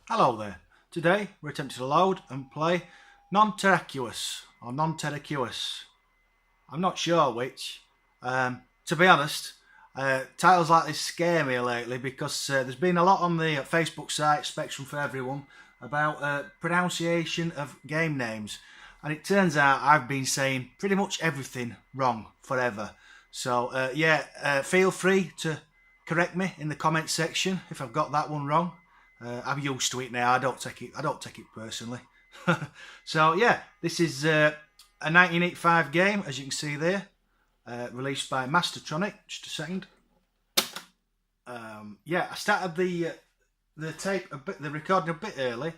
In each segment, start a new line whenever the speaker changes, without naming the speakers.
Hello there. Today we're attempting to load and play Nonterraqueous or Nonterraqueous. I'm not sure which. To be honest, titles like this scare me lately because there's been a lot on the Facebook site Spectrum for Everyone about pronunciation of game names, and it turns out I've been saying pretty much everything wrong forever. So feel free to correct me in the comment section if I've got that one wrong. I'm used to it now. I don't take it personally. So yeah, this is a 1985 game, as you can see there, released by Mastertronic. Just a second. I started the recording a bit early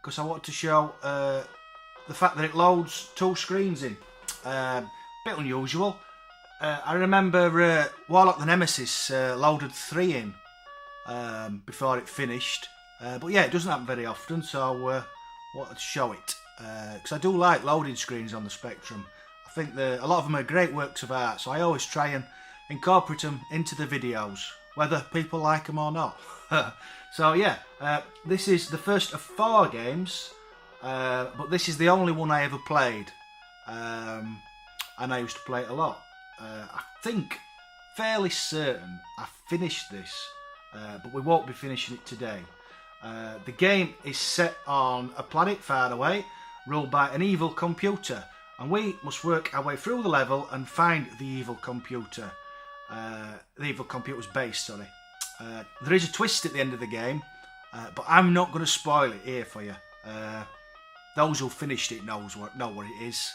because I wanted to show the fact that it loads two screens in. Bit unusual. I remember Warlock the Nemesis loaded 3 in before it finished. But yeah, it doesn't happen very often, so I wanted to show it. Because I do like loading screens on the Spectrum. I think a lot of them are great works of art, so I always try and incorporate them into the videos, whether people like them or not. So yeah, this is the first of 4 games, but this is the only one I ever played. And I used to play it a lot. I think, fairly certain, I finished this, but we won't be finishing it today. The game is set on a planet far away, ruled by an evil computer, and we must work our way through the level and find the evil computer. The evil computer's base, sorry. There is a twist at the end of the game, but I'm not going to spoil it here for you. Those who finished it know what it is,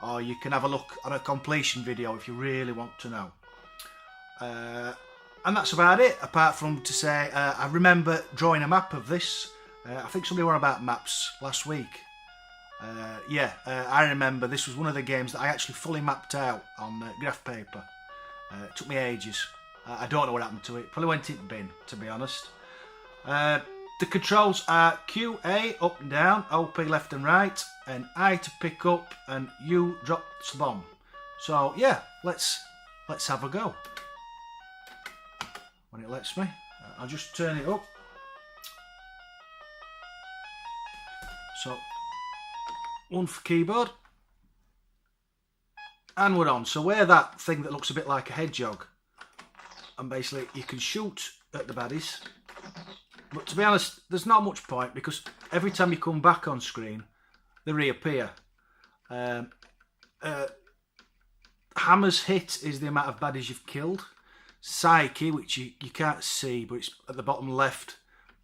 or you can have a look on a completion video if you really want to know. And that's about it, apart from to say I remember drawing a map of this. I think somebody were on about maps last week. I remember this was one of the games that I actually fully mapped out on graph paper. It took me ages. I don't know what happened to it. Probably went in the bin, to be honest. The controls are Q, A, up and down, OP left and right, and I to pick up, and U drop the bomb. So yeah, let's have a go. When it lets me, I'll just turn it up. So, 1 for keyboard, and we're on. So we're that thing that looks a bit like a hedgehog, and basically you can shoot at the baddies, but to be honest there's not much point because every time you come back on screen they reappear. Hammers hit is the amount of baddies you've killed. Psyche, which you can't see but it's at the bottom left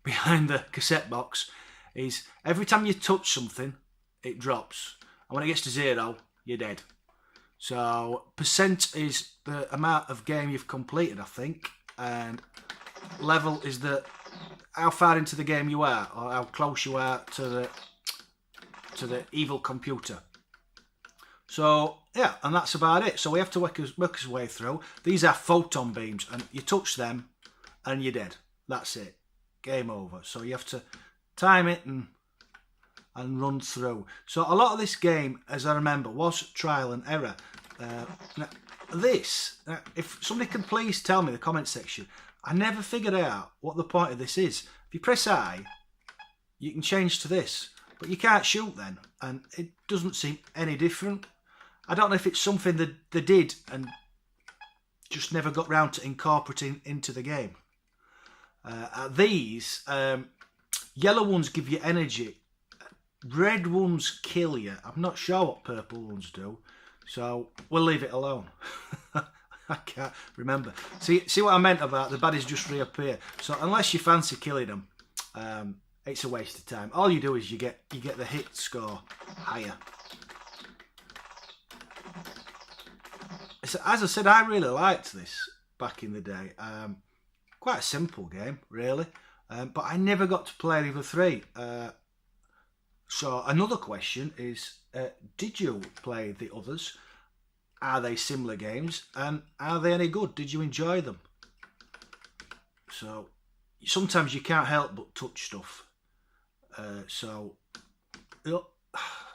behind the cassette box, is every time you touch something it drops, and when it gets to 0 you're dead. So percent is the amount of game you've completed, I think, and level is how far into the game you are, or how close you are to the evil computer. So yeah, and that's about it. So we have to work our way through. These are photon beams, and you touch them and you're dead. That's it. Game over. So you have to time it and run through. So a lot of this game, as I remember, was trial and error. If somebody can please tell me in the comment section, I never figured out what the point of this is. If you press I, you can change to this, but you can't shoot then, and it doesn't seem any different. I don't know if it's something that they did and just never got round to incorporating into the game. These yellow ones give you energy, red ones kill you. I'm not sure what purple ones do, so we'll leave it alone. I can't remember. See what I meant about the baddies just reappear. So unless you fancy killing them, it's a waste of time. All you do is you get the hit score higher. So, as I said, I really liked this back in the day. Quite a simple game, really, but I never got to play the other 3. So another question is, did you play the others? Are they similar games, and are they any good? Did you enjoy them? So sometimes you can't help but touch stuff.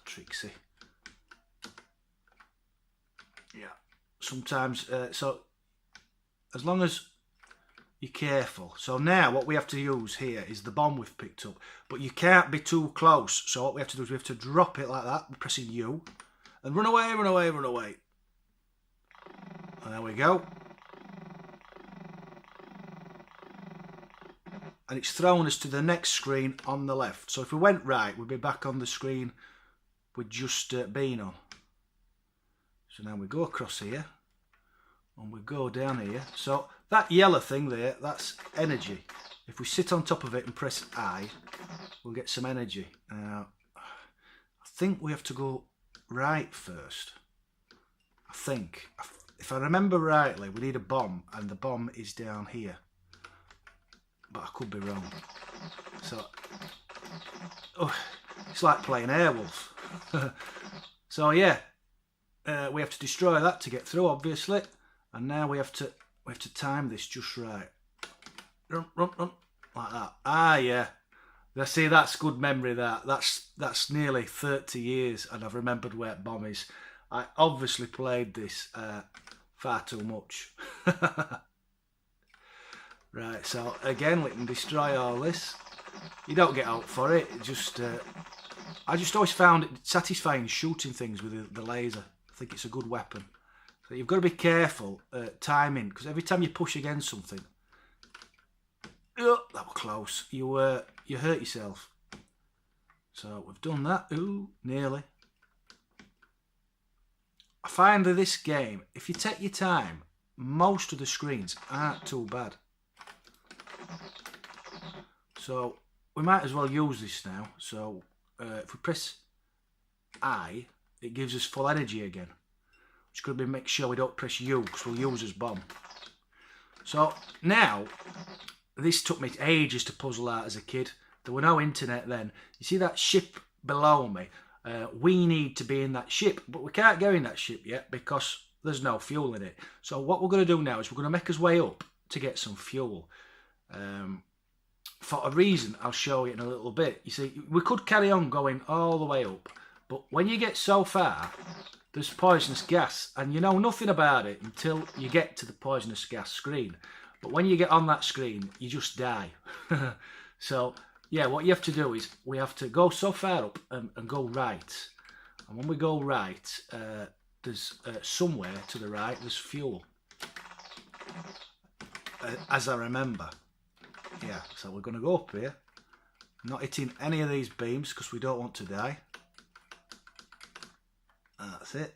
Trixie. Yeah. Sometimes, so as long as you're careful. So now what we have to use here is the bomb we've picked up. But you can't be too close. So what we have to do is we have to drop it like that. We're pressing U. And run away, run away, run away. And there we go. And it's thrown us to the next screen on the left. So if we went right, we'd be back on the screen we'd just been on. So now we go across here. And we go down here. So that yellow thing there, that's energy. If we sit on top of it and press I, we'll get some energy. Now, I think we have to go right first. I think. If I remember rightly, we need a bomb, and the bomb is down here. But I could be wrong. So, oh, it's like playing Airwolf. So yeah, we have to destroy that to get through, obviously. And now we have to time this just right. Run, run, run, like that. Ah, yeah. See, that's good memory. That's nearly 30 years, and I've remembered where bomb is. I obviously played this far too much. Right. So again, we can destroy all this. You don't get out for it. I just always found it satisfying shooting things with the laser. I think it's a good weapon. So you've got to be careful timing, because every time you push against something, that was close. You hurt yourself. So we've done that. Ooh, nearly. I find that this game, if you take your time, most of the screens aren't too bad. So we might as well use this now. So if we press I, it gives us full energy again. Which could be make sure we don't press U, because we'll use as bomb. So now, this took me ages to puzzle out as a kid. There were no internet then. You see that ship below me? We need to be in that ship, but we can't go in that ship yet because there's no fuel in it. So what we're going to do now is we're going to make us way up to get some fuel. For a reason I'll show you in a little bit. You see, we could carry on going all the way up, but when you get so far, there's poisonous gas, and you know nothing about it until you get to the poisonous gas screen. But when you get on that screen, you just die. So, yeah, what you have to do is we have to go so far up and go right. And when we go right, there's somewhere to the right, there's fuel. As I remember. Yeah, so we're going to go up here. Not hitting any of these beams because we don't want to die. That's it.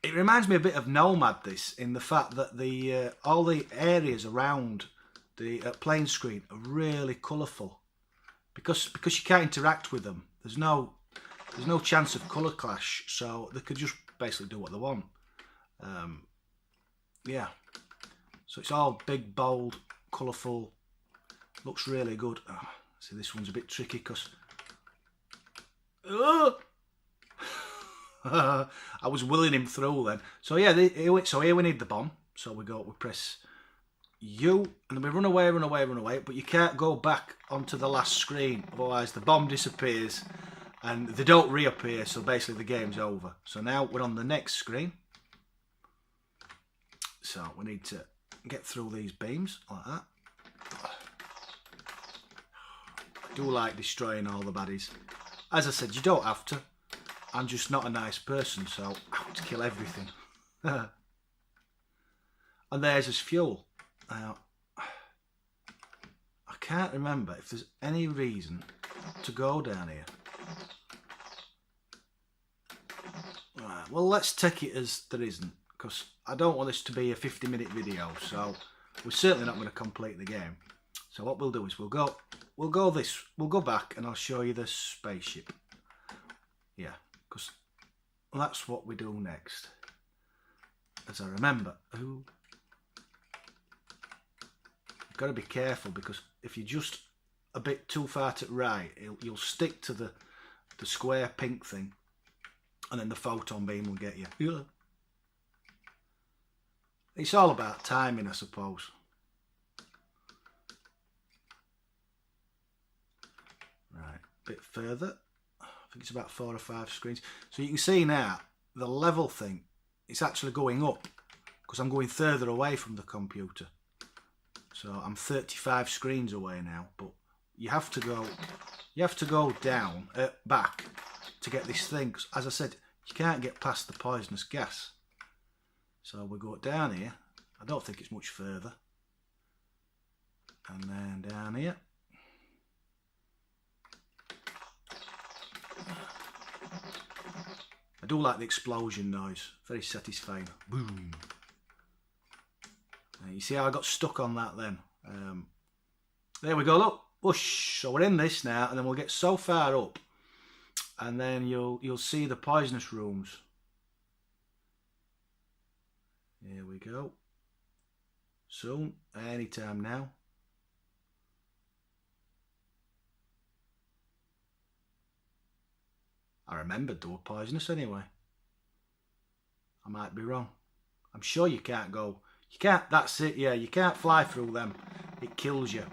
It reminds me a bit of Nomad, this, in the fact that all the areas around the plane screen are really colourful. Because you can't interact with them. There's no chance of colour clash, so they could just basically do what they want. Yeah. So it's all big, bold, colourful. Looks really good. Oh, see, this one's a bit tricky because I was willing him through then. So yeah, so here we need the bomb. So we press U, and then we run away, run away, run away. But you can't go back onto the last screen, otherwise the bomb disappears, and they don't reappear. So basically the game's over. So now we're on the next screen. So we need to get through these beams like that. I do like destroying all the baddies. As I said, you don't have to. I'm just not a nice person, so I want to kill everything. And there's his fuel. Now, I can't remember if there's any reason to go down here. Right, well, let's take it as there isn't, because I don't want this to be a 50-minute video, so we're certainly not going to complete the game. So what we'll do is we'll go back, and I'll show you the spaceship. Yeah, because that's what we do next. As I remember, you've got to be careful, because if you're just a bit too far to the right, you'll stick to the square pink thing, and then the photon beam will get you. Yeah. It's all about timing, I suppose. Right, a bit further. I think it's about 4 or 5 screens. So you can see now, the level thing, it's actually going up. because I'm going further away from the computer. So I'm 35 screens away now, but you have to go down, back to get this thing, because as I said, you can't get past the poisonous gas. So we go down here. I don't think it's much further. And then down here. I do like the explosion noise, very satisfying. Boom. You see how I got stuck on that then? There we go, look. Whoosh. So we're in this now, and then we'll get so far up, and then you'll see the poisonous rooms. Here we go. Soon, anytime now. I remembered they were poisonous anyway. I might be wrong. I'm sure you can't go. You can't, that's it, yeah, you can't fly through them. It kills you.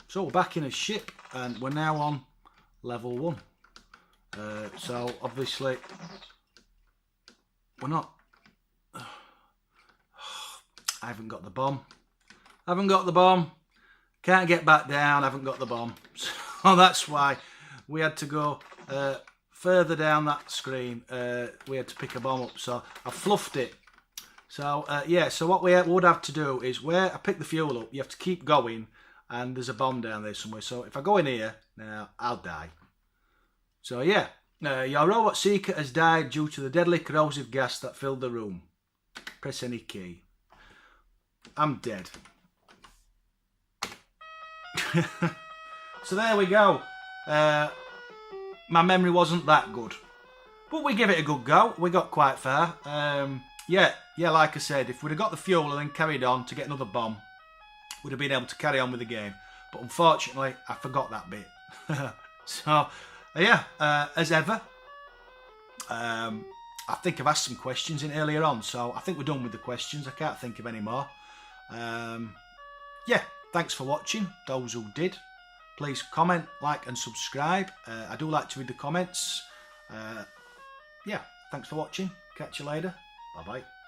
So we're back in a ship, and we're now on level 1. So obviously, we're not... I haven't got the bomb. Haven't got the bomb. Can't get back down, haven't got the bomb. So that's why we had to go further down that screen. We had to pick a bomb up, so I fluffed it. So yeah, so what we would have to do is where I pick the fuel up, you have to keep going, and there's a bomb down there somewhere. So if I go in here, now I'll die. So yeah, your robot seeker has died due to the deadly corrosive gas that filled the room. Press any key. I'm dead. So there we go. My memory wasn't that good, but we give it a good go. We got quite far. Yeah, like I said, if we'd have got the fuel and then carried on to get another bomb, we'd have been able to carry on with the game. But unfortunately, I forgot that bit. So, yeah, as ever, I think I've asked some questions in earlier on, so I think we're done with the questions. I can't think of any more. Yeah, thanks for watching, those who did. Please comment, like and subscribe. I do like to read the comments. Yeah, thanks for watching. Catch you later. Bye-bye.